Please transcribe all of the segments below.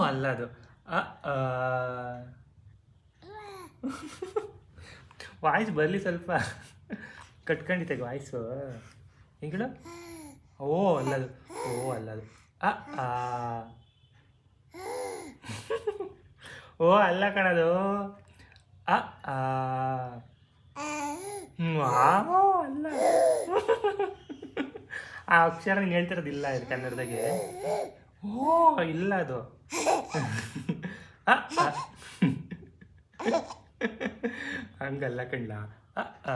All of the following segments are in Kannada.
ಅಲ್ಲ ಅದು. ಅ ಆ. ವಾಯ್ಸ್ ಬರಲಿ ಸ್ವಲ್ಪ. ಕಟ್ಕೊಂಡಿದ್ದೆ ವಾಯ್ಸು. ಹೆಂಗಳು? ಓ ಅಲ್ಲದು. ಓ ಅಲ್ಲದು. ಅ ಆ. ಓ ಅಲ್ಲ ಕಣದು. ಅ ಆ. ಅಲ್ಲ. ಆ ಅಕ್ಷರ ನೀನು ಹೇಳ್ತಿರೋದಿಲ್ಲ ಇದು ಕನ್ನಡದಾಗೆ. ಓ ಇಲ್ಲ ಅದು. ಅ ಆ. ಹಂಗಲ್ಲ ಕಣ್ಣ. ಅ ಆ.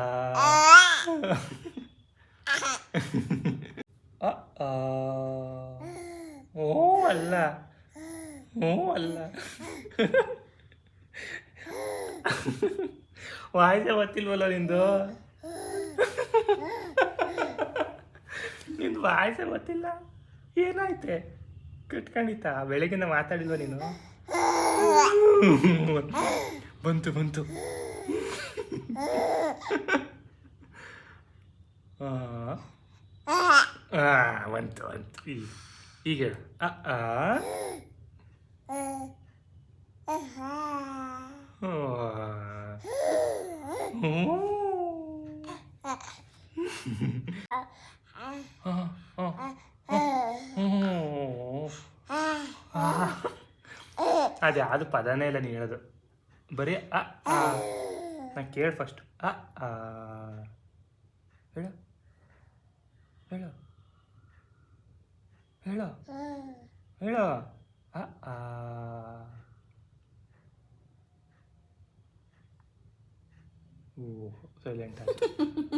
ಅ ಆ. ಓ ಅಲ್ಲ. ಓ ಅಲ್ಲ. ವಾಯ್ಸೆ ಗೊತ್ತಿಲ್ವಲ್ಲ ನಿಂದು. ನಿಂದು ವಾಯ್ಸೆ ಗೊತ್ತಿಲ್ಲ. ಏನಾಯ್ತೆ? ಕಟ್ಕೊಂಡಿತ್ತಾ? ಬೆಳಗಿಂದ ಮಾತಾಡಿಲ್ವ ನೀನು? ಬಂತು ಬಂತು. ಬಂತು ಬಂತು. ಈಗ ಹೇಳು. ಅ ಆ. ಅದೇ ಅದು ಪದನೇ ಇಲ್ಲ ನೀ ಹೇಳೋದು. ಬರೀ ಅ ಆ. ನಾನು ಕೇಳಿ ಫಸ್ಟ್. ಅ ಆ. ಹೇಳು ಹೇಳು ಹೇಳು ಹೇಳು. ಅ ಆ. ಓ ಸೈಲೆಂಟ್ ಆಯ್ತು.